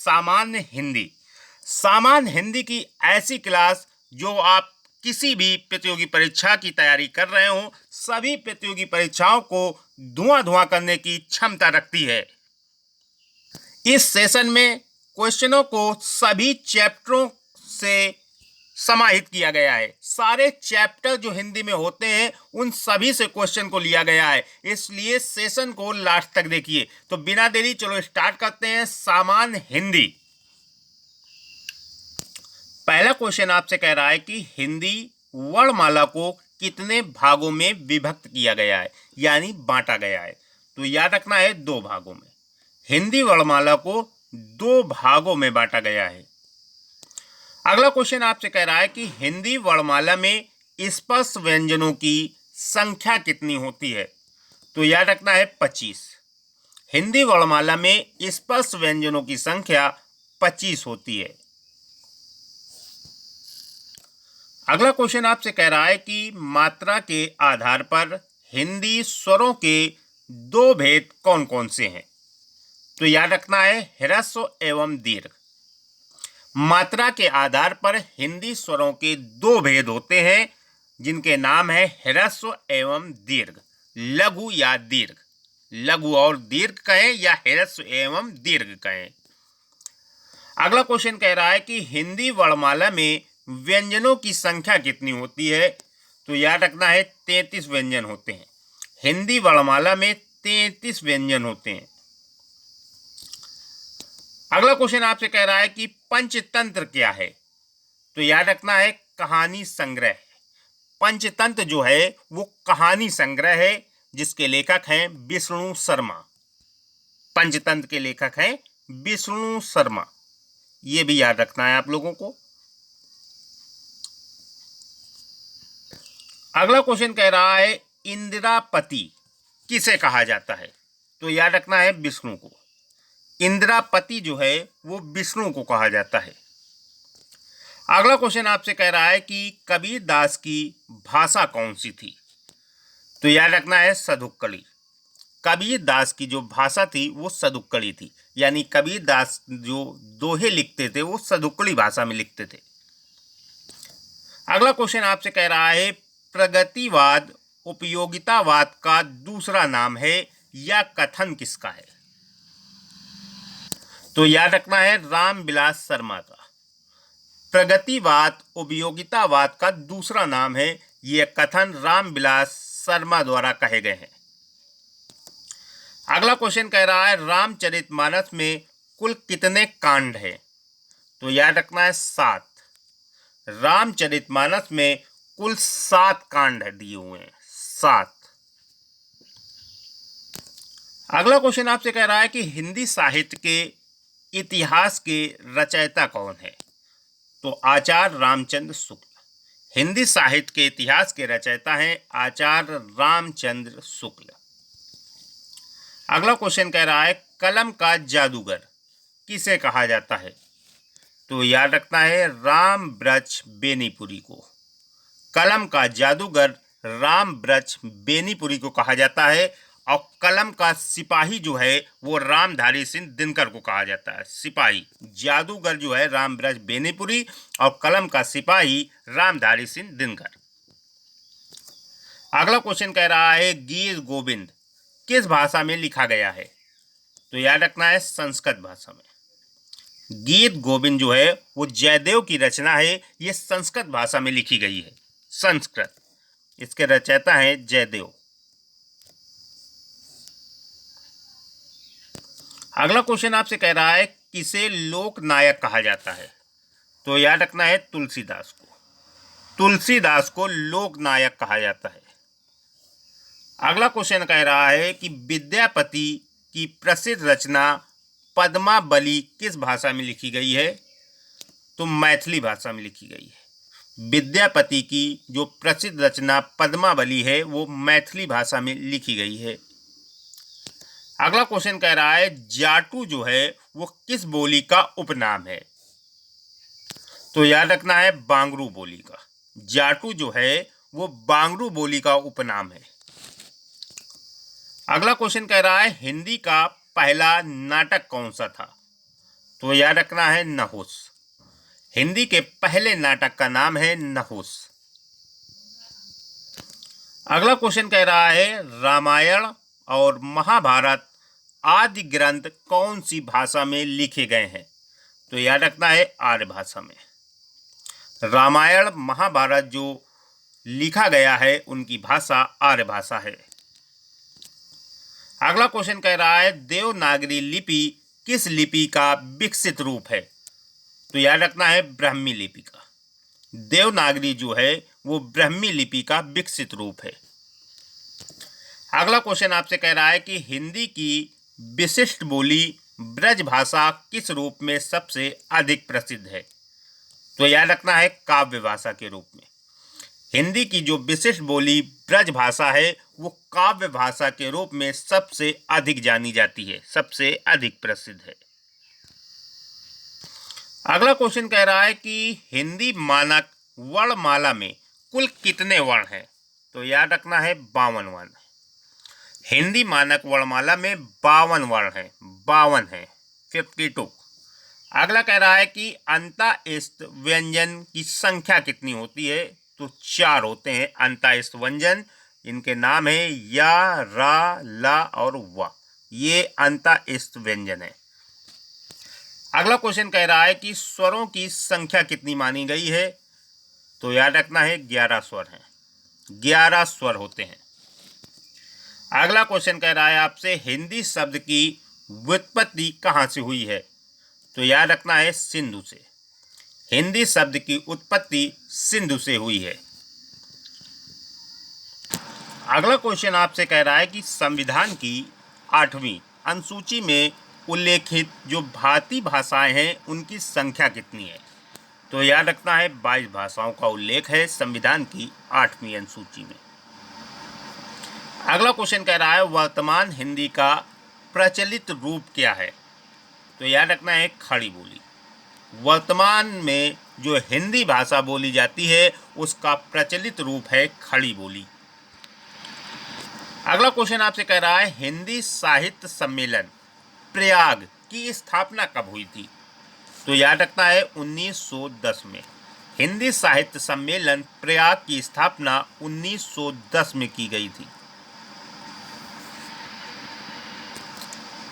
सामान्य हिंदी। सामान्य हिंदी की ऐसी क्लास जो आप किसी भी प्रतियोगी परीक्षा की तैयारी कर रहे हो, सभी प्रतियोगी परीक्षाओं को धुआं करने की क्षमता रखती है। इस सेशन में क्वेश्चनों को सभी चैप्टरों से समाहित किया गया है। सारे चैप्टर जो हिंदी में होते हैं उन सभी से क्वेश्चन को लिया गया है, इसलिए सेशन को लास्ट तक देखिए। तो बिना देरी चलो स्टार्ट करते हैं सामान्य हिंदी। पहला क्वेश्चन आपसे कह रहा है कि हिंदी वर्णमाला को कितने भागों में विभक्त किया गया है, यानी बांटा गया है। तो याद रखना है 2 भागों में। हिंदी वर्णमाला को 2 भागों में बांटा गया है। अगला क्वेश्चन आपसे कह रहा है कि हिंदी वर्णमाला में स्पर्श व्यंजनों की संख्या कितनी होती है। तो याद रखना है 25। हिंदी वर्णमाला में स्पर्श व्यंजनों की संख्या 25 होती है। अगला क्वेश्चन आपसे कह रहा है कि मात्रा के आधार पर हिंदी स्वरों के 2 भेद कौन कौन से हैं। तो याद रखना है ह्रस्व एवं दीर्घ। मात्रा के आधार पर हिंदी स्वरों के 2 भेद होते हैं, जिनके नाम है ह्रस्व एवं दीर्घ, लघु या दीर्घ। लघु और दीर्घ कहें या ह्रस्व एवं दीर्घ कहें। अगला क्वेश्चन कह रहा है कि हिंदी वर्णमाला में व्यंजनों की संख्या कितनी होती है। तो याद रखना है 33 व्यंजन होते हैं। हिंदी वर्णमाला में 33 व्यंजन होते हैं। अगला क्वेश्चन आपसे कह रहा है कि पंचतंत्र क्या है। तो याद रखना है कहानी संग्रह। पंचतंत्र जो है वो कहानी संग्रह है, जिसके लेखक हैं विष्णु शर्मा। पंचतंत्र के लेखक हैं विष्णु शर्मा, ये भी याद रखना है आप लोगों को। अगला क्वेश्चन कह रहा है इंदिरापति किसे कहा जाता है। तो याद रखना है विष्णु को। इंदिरापति जो है वो विष्णु को कहा जाता है। अगला क्वेश्चन आपसे कह रहा है कि कबीर दास की भाषा कौन सी थी। तो याद रखना है सदुक्कड़ी। कबीर दास की जो भाषा थी वो सदुक्कड़ी थी, यानी कबीर दास जो दोहे लिखते थे वो सदुक्कड़ी भाषा में लिखते थे। अगला क्वेश्चन आपसे कह रहा है प्रगतिवाद उपयोगितावाद का दूसरा नाम है, या कथन किसका है। तो याद रखना है रामविलास शर्मा का। प्रगतिवाद उपयोगितावाद का दूसरा नाम है, यह कथन रामविलास शर्मा द्वारा कहे गए हैं। अगला क्वेश्चन कह रहा है रामचरितमानस में कुल कितने कांड हैं। तो याद रखना है 7। रामचरितमानस में कुल 7 कांड दिए हुए हैं, 7। अगला क्वेश्चन आपसे कह रहा है कि हिंदी साहित्य के इतिहास के रचयिता कौन है। तो आचार्य रामचंद्र शुक्ल। हिंदी साहित्य के इतिहास के रचयिता हैं आचार्य रामचंद्र शुक्ल। अगला क्वेश्चन कह रहा है कलम का जादूगर किसे कहा जाता है। तो याद रखना है रामब्रज बेनीपुरी को। कलम का जादूगर रामब्रज बेनीपुरी को कहा जाता है, और कलम का सिपाही जो है वो रामधारी सिंह दिनकर को कहा जाता है। सिपाही, जादूगर जो है रामब्रज बेनीपुरी और कलम का सिपाही रामधारी सिंह दिनकर। अगला क्वेश्चन कह रहा है गीत गोविंद किस भाषा में लिखा गया है। तो याद रखना है संस्कृत भाषा में। गीत गोविंद जो है वो जयदेव की रचना है, ये संस्कृत भाषा में लिखी गई है, संस्कृत। इसके रचयिता हैं जयदेव। अगला क्वेश्चन आपसे कह रहा है किसे लोक नायक कहा जाता है। तो याद रखना है तुलसीदास को। तुलसीदास को लोक नायक कहा जाता है। अगला क्वेश्चन कह रहा है कि विद्यापति की प्रसिद्ध रचना पद्मावली किस भाषा में लिखी गई है। तो मैथिली भाषा में लिखी गई है। विद्यापति की जो प्रसिद्ध रचना पद्मावली है वो मैथिली भाषा में लिखी गई है। अगला क्वेश्चन कह रहा है जाटू जो है वो किस बोली का उपनाम है। तो याद रखना है बांगरू बोली का। जाटू जो है वो बांगरू बोली का उपनाम है। अगला क्वेश्चन कह रहा है हिंदी का पहला नाटक कौन सा था। तो याद रखना है नहुस। हिंदी के पहले नाटक का नाम है नहुस। अगला क्वेश्चन कह रहा है रामायण और महाभारत आदि ग्रंथ कौन सी भाषा में लिखे गए हैं? तो याद रखना है आर्य भाषा में। रामायण महाभारत जो लिखा गया है उनकी भाषा आर्य भाषा है। अगला क्वेश्चन कह रहा है देवनागरी लिपि किस लिपि का विकसित रूप है? तो याद रखना है ब्राह्मी लिपि का। देवनागरी जो है वो ब्राह्मी लिपि का विकसित रूप है। अगला क्वेश्चन आपसे कह रहा है कि हिंदी की विशिष्ट बोली ब्रज भाषा किस रूप में सबसे अधिक प्रसिद्ध है? तो याद रखना है काव्य भाषा के रूप में। हिंदी की जो विशिष्ट बोली ब्रज भाषा है वो काव्य भाषा के रूप में सबसे अधिक जानी जाती है, सबसे अधिक प्रसिद्ध है। अगला क्वेश्चन कह रहा है कि हिंदी मानक वर्णमाला में कुल कितने वर्ण हैं? तो याद रखना है 52 वर्ण। हिंदी मानक वर्णमाला में 52 वर्ण हैं, 52 है, 52। अगला कह रहा है कि अंतःस्थ व्यंजन की संख्या कितनी होती है? तो 4 होते हैं अंतःस्थ व्यंजन। इनके नाम है या, रा, ला और वा। ये अंतःस्थ व्यंजन है। अगला क्वेश्चन कह रहा है कि स्वरों की संख्या कितनी मानी गई है? तो याद रखना है 11 स्वर हैं, 11 स्वर होते हैं। अगला क्वेश्चन कह रहा है आपसे हिंदी शब्द की व्युत्पत्ति कहाँ से हुई है? तो याद रखना है सिंधु से। हिंदी शब्द की उत्पत्ति सिंधु से हुई है। अगला क्वेश्चन आपसे कह रहा है कि संविधान की 8वीं अनुसूची में उल्लेखित जो भारतीय भाषाएं हैं उनकी संख्या कितनी है? तो याद रखना है 22 भाषाओं का उल्लेख है संविधान की 8वीं अनुसूची में। अगला क्वेश्चन कह रहा है वर्तमान हिंदी का प्रचलित रूप क्या है? तो याद रखना है खड़ी बोली। वर्तमान में जो हिंदी भाषा बोली जाती है उसका प्रचलित रूप है खड़ी बोली। अगला क्वेश्चन आपसे कह रहा है हिंदी साहित्य सम्मेलन प्रयाग की स्थापना कब हुई थी? तो याद रखना है 1910 में। हिंदी साहित्य सम्मेलन प्रयाग की स्थापना 1910 में की गई थी।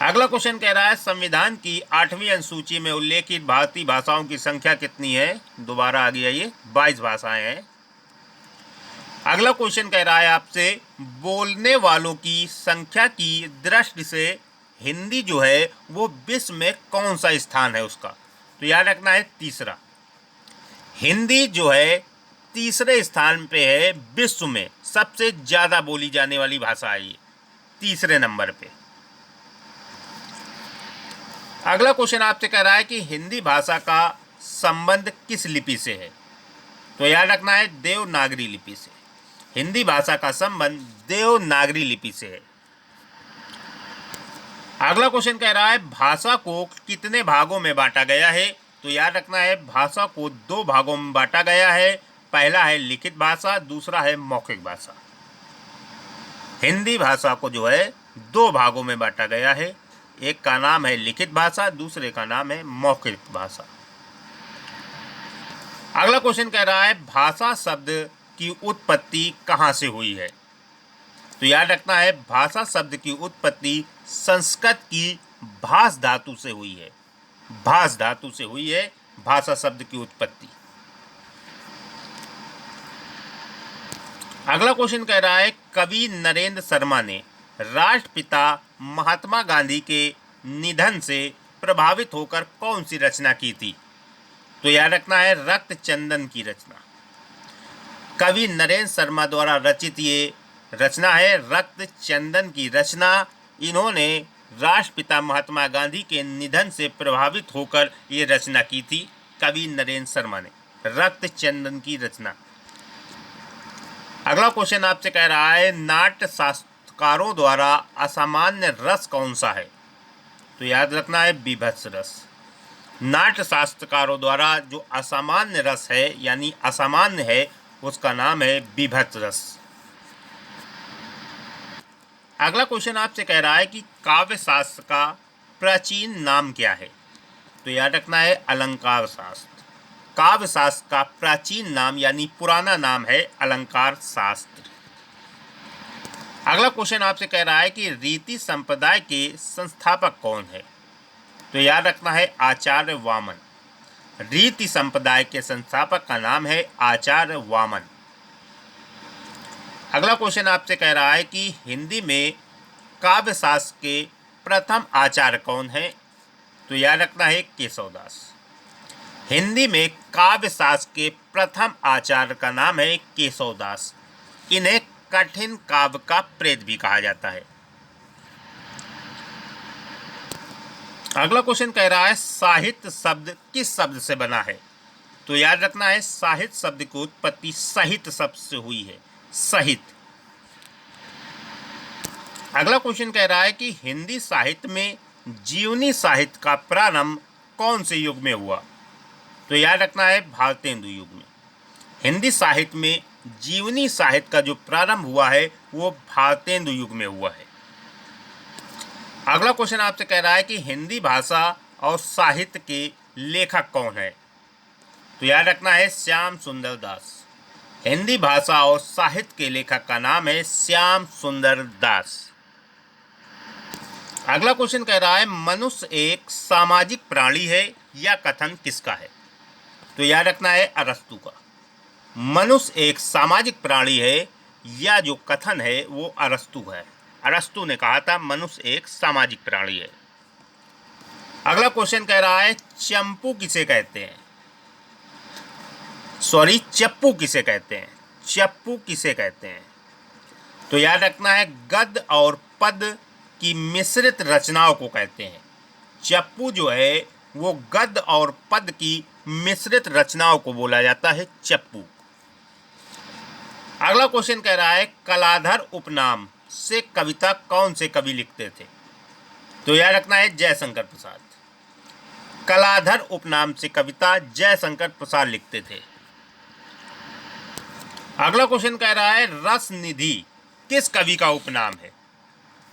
अगला क्वेश्चन कह रहा है संविधान की 8वीं अनुसूची में उल्लेखित भारतीय भाषाओं की संख्या कितनी है? दोबारा आ गया, ये 22 भाषाएं हैं। अगला क्वेश्चन कह रहा है आपसे बोलने वालों की संख्या की दृष्टि से हिंदी जो है वो विश्व में कौन सा स्थान है उसका? तो याद रखना है तीसरा। हिंदी जो है तीसरे स्थान पे है विश्व में, सबसे ज्यादा बोली जाने वाली भाषा है ये, तीसरे नंबर पे। अगला क्वेश्चन आपसे कह रहा है कि हिंदी भाषा का संबंध किस लिपि से है? तो याद रखना है देवनागरी लिपि से। हिंदी भाषा का संबंध देवनागरी लिपि से है। अगला क्वेश्चन कह रहा है भाषा को कितने भागों में बांटा गया है? तो याद रखना है भाषा को 2 भागों में बांटा गया है। पहला है लिखित भाषा, दूसरा है मौखिक भाषा। हिंदी भाषा को जो है 2 भागों में बांटा गया है। एक का नाम है लिखित भाषा, दूसरे का नाम है मौखिक भाषा। अगला क्वेश्चन कह रहा है भाषा शब्द की उत्पत्ति कहाँ से हुई है? तो याद रखना है भाषा शब्द की उत्पत्ति संस्कृत की भाष धातु से हुई है। भाष धातु से हुई है भाषा शब्द की उत्पत्ति। अगला क्वेश्चन कह रहा है कवि नरेंद्र शर्मा ने राष्ट्रपिता महात्मा गांधी के निधन से प्रभावित होकर कौन सी रचना की थी? तो याद रखना है रक्त चंदन की रचना। कवि नरेंद्र शर्मा द्वारा रचित ये रचना है रक्त चंदन की रचना। इन्होंने राष्ट्रपिता महात्मा गांधी के निधन से प्रभावित होकर ये रचना की थी। कवि नरेंद्र शर्मा ने रक्त चंदन की रचना। अगला क्वेश्चन आपसे कह रहा है नाट्य शास्त्रकारों द्वारा असामान्य रस कौन सा है? तो याद रखना है बीभत्स रस। नाट्य शास्त्रकारों द्वारा जो असामान्य रस है यानी असामान्य है उसका नाम है बीभत्स रस। अगला क्वेश्चन आपसे कह रहा है कि काव्य शास्त्र का प्राचीन नाम क्या है? तो याद रखना है अलंकार शास्त्र। काव्य शास्त्र का प्राचीन नाम यानी पुराना नाम है अलंकार शास्त्र। अगला क्वेश्चन आपसे कह रहा है कि रीति संप्रदाय के संस्थापक कौन है? तो याद रखना है आचार्य वामन। रीति संप्रदाय के संस्थापक का नाम है आचार्य वामन। अगला क्वेश्चन आपसे कह रहा है कि हिंदी में काव्य शास्त्र के प्रथम आचार्य कौन है? तो याद रखना है केशवदास। हिंदी में काव्य शास्त्र के प्रथम आचार्य का नाम है केशवदास। इन्हें कठिन काव्य का प्रेत भी कहा जाता है। अगला क्वेश्चन कह रहा है साहित्य शब्द किस शब्द से बना है? तो याद रखना है साहित्य शब्द की उत्पत्ति सहित शब्द से हुई है, सहित। अगला क्वेश्चन कह रहा है कि हिंदी साहित्य में जीवनी साहित्य का प्रारंभ कौन से युग में हुआ? तो याद रखना है भारतेंदु युग में। हिंदी साहित्य में जीवनी साहित्य का जो प्रारंभ हुआ है वो भारतेंदु युग में हुआ है। अगला क्वेश्चन आपसे कह रहा है कि हिंदी भाषा और साहित्य के लेखक कौन है? तो याद रखना है श्याम सुंदर दास। हिंदी भाषा और साहित्य के लेखक का नाम है श्याम सुंदर दास। अगला क्वेश्चन कह रहा है मनुष्य एक सामाजिक प्राणी है, या कथन किसका है? तो याद रखना है अरस्तु का। मनुष्य एक सामाजिक प्राणी है, या जो कथन है वो अरस्तु है। अरस्तु ने कहा था मनुष्य एक सामाजिक प्राणी है। अगला क्वेश्चन कह रहा है चंपू किसे कहते हैं? चप्पू किसे कहते हैं? चप्पू किसे कहते हैं? तो याद रखना है गद्य और पद की मिश्रित रचनाओं को कहते हैं। चप्पू जो है वो गद्य और पद की मिश्रित रचनाओं को बोला जाता है चप्पू। अगला क्वेश्चन कह रहा है कलाधर उपनाम से कविता कौन से कवि लिखते थे? तो याद रखना है जयशंकर प्रसाद। कलाधर उपनाम से कविता जयशंकर प्रसाद लिखते थे। अगला क्वेश्चन कह रहा है रस निधि किस कवि का उपनाम है?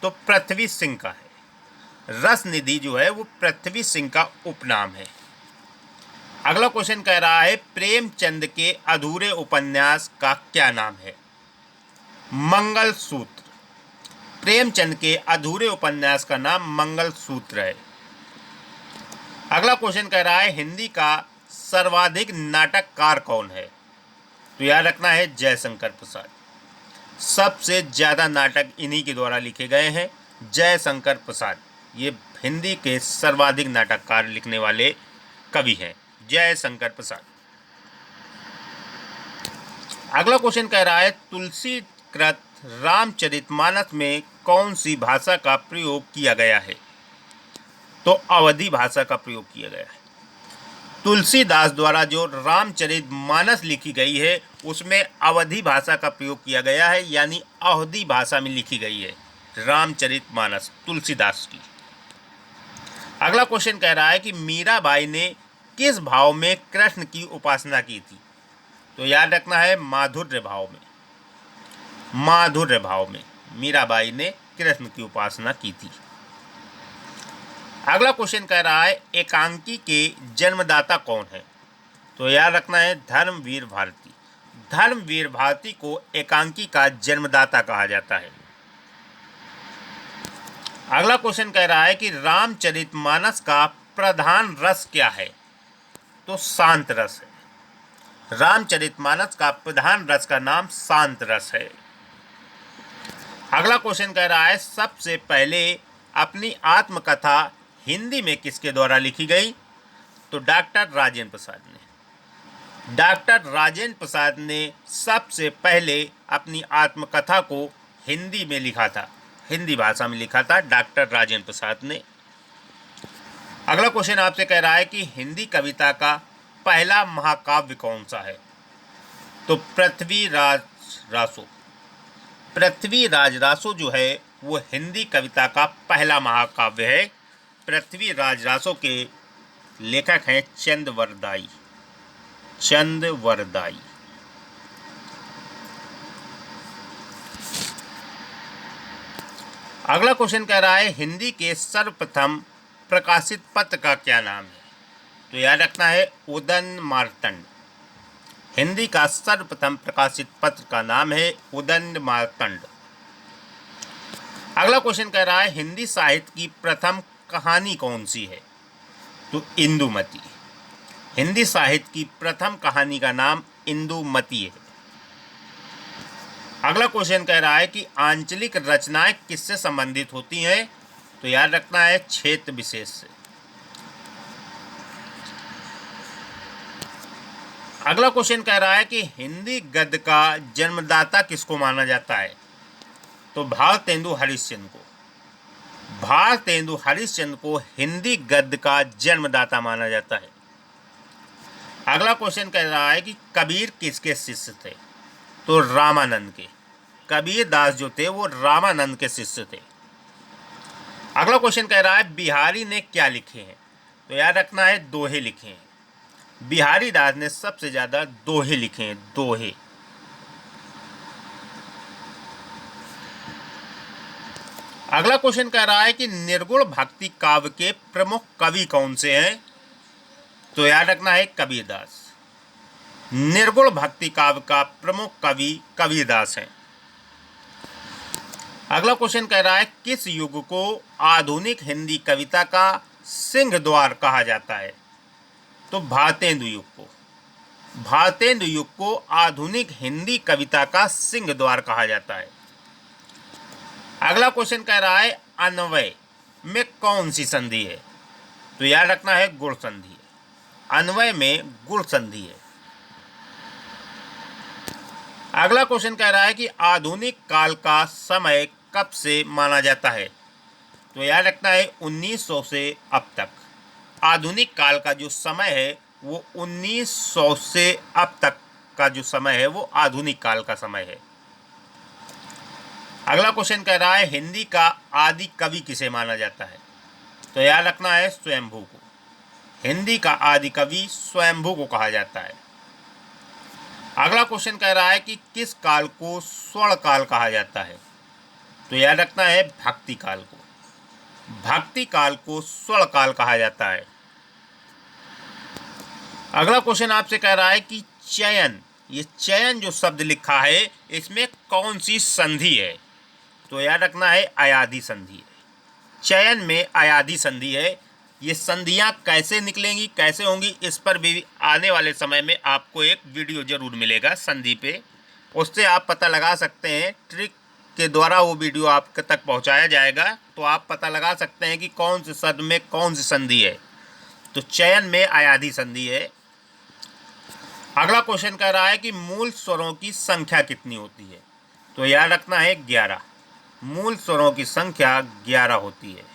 तो पृथ्वी सिंह का है। रस निधि जो है वो पृथ्वी सिंह का उपनाम है। अगला क्वेश्चन कह रहा है प्रेमचंद के अधूरे उपन्यास का क्या नाम है? मंगलसूत्र। प्रेमचंद के अधूरे उपन्यास का नाम मंगलसूत्र है। अगला क्वेश्चन कह रहा है हिंदी का सर्वाधिक नाटककार कौन है? तो याद रखना है जयशंकर प्रसाद। सबसे ज़्यादा नाटक इन्हीं के द्वारा लिखे गए हैं, जयशंकर प्रसाद। ये हिंदी के सर्वाधिक नाटककार लिखने वाले कवि हैं, जयशंकर प्रसाद। अगला क्वेश्चन कह रहा है तुलसी कृत रामचरितमानस में कौन सी भाषा का प्रयोग किया गया है? तो अवधी भाषा का प्रयोग किया गया है। तुलसीदास द्वारा जो रामचरितमानस लिखी गई है उसमें अवधी भाषा का प्रयोग किया गया है, यानी अवधी भाषा में लिखी गई है रामचरितमानस तुलसीदास की। अगला क्वेश्चन कह रहा है कि मीराबाई ने किस भाव में कृष्ण की उपासना की थी? तो याद रखना है माधुर्य भाव में। माधुर्य भाव में मीराबाई ने कृष्ण की उपासना की थी। अगला क्वेश्चन कह रहा है एकांकी के जन्मदाता कौन है? तो याद रखना है धर्मवीर भारती। धर्मवीर भारती को एकांकी का जन्मदाता कहा जाता है। अगला क्वेश्चन कह रहा है कि रामचरितमानस का प्रधान रस क्या है? तो शांत रस है। रामचरितमानस का प्रधान रस का नाम शांत रस है। अगला क्वेश्चन कह रहा है सबसे पहले अपनी आत्मकथा हिंदी में किसके द्वारा लिखी गई? तो डॉक्टर राजेंद्र प्रसाद ने। डॉक्टर राजेंद्र प्रसाद ने सबसे पहले अपनी आत्मकथा को हिंदी में लिखा था, हिंदी भाषा में लिखा था डॉक्टर राजेंद्र प्रसाद ने। अगला क्वेश्चन आपसे कह रहा है कि हिंदी कविता का पहला महाकाव्य कौन सा है? तो पृथ्वीराज रासो। पृथ्वीराज रासो जो है वो हिंदी कविता का पहला महाकाव्य है। पृथ्वीराज रासो के लेखक हैं चंदवरदाई। चंदवरदाई। अगला क्वेश्चन कह रहा है हिंदी के सर्वप्रथम प्रकाशित पत्र का क्या नाम है? तो याद रखना है उदयन मार्तंड। हिंदी का सर्वप्रथम प्रकाशित पत्र का नाम है उदयन मार्तंड। अगला क्वेश्चन कह रहा है हिंदी साहित्य की प्रथम कहानी कौन सी है? तो इंदुमती। हिंदी साहित्य की प्रथम कहानी का नाम इंदुमती है। अगला क्वेश्चन कह रहा है कि आंचलिक रचनाएं किससे संबंधित होती हैं? तो याद रखना है क्षेत्र विशेष से। अगला क्वेश्चन कह रहा है कि हिंदी गद्य का जन्मदाता किसको माना जाता है? तो भारतेंदु हरिश्चंद्र को। भारतेंदु हरिश्चंद्र को हिंदी गद्य का जन्मदाता माना जाता है। अगला क्वेश्चन कह रहा है कि कबीर किसके शिष्य थे? तो रामानंद के। कबीर दास जो थे वो रामानंद के शिष्य थे। अगला क्वेश्चन कह रहा है बिहारी ने क्या लिखे हैं? तो याद रखना है दोहे लिखे हैं। बिहारी दास ने सबसे ज्यादा दोहे लिखे हैं, दोहे। अगला क्वेश्चन कह रहा है कि निर्गुण भक्ति काव्य के प्रमुख कवि कौन से हैं? तो याद रखना है कबीरदास। निर्गुण भक्ति काव्य का प्रमुख कवि कबीरदास हैं। अगला क्वेश्चन कह रहा है किस युग को आधुनिक हिंदी कविता का सिंह द्वार कहा जाता है? तो भारतेंदु युग को। भारतेंदु युग को आधुनिक हिंदी कविता का सिंह द्वार कहा जाता है। अगला क्वेश्चन कह रहा है अन्वय में कौन सी संधि है? तो याद रखना है गुण संधि है। अन्वय में गुण संधि है। अगला क्वेश्चन कह रहा है कि आधुनिक काल का समय कब से माना जाता है? तो याद रखना है 1900 से अब तक। आधुनिक काल का जो समय है वो 1900 से अब तक का जो समय है वो आधुनिक काल का समय है। अगला क्वेश्चन कह रहा है हिंदी का आदि कवि किसे माना जाता है? तो याद रखना है स्वयंभू को। हिंदी का आदि कवि स्वयंभू को कहा जाता है। अगला क्वेश्चन कह रहा है कि किस काल को स्वर्ण काल कहा जाता है? तो याद रखना है भक्ति काल को। भक्ति काल को स्वर्ण काल कहा जाता है। अगला क्वेश्चन आपसे कह रहा है कि चयन, ये चयन जो शब्द लिखा है इसमें कौन सी संधि है? तो याद रखना है अयाधि संधि है। चयन में अयाधि संधि है। ये संधियां कैसे निकलेंगी, कैसे होंगी, इस पर भी आने वाले समय में आपको एक वीडियो जरूर मिलेगा संधि पे। उससे आप पता लगा सकते हैं, ट्रिक के द्वारा वो वीडियो आप तक पहुंचाया जाएगा तो आप पता लगा सकते हैं कि कौन से शब्द में कौन सी संधि है। तो चयन में अयाधि संधि है। अगला क्वेश्चन कह रहा है कि मूल स्वरों की संख्या कितनी होती है? तो याद रखना है 11। मूल स्वरों की संख्या 11 होती है।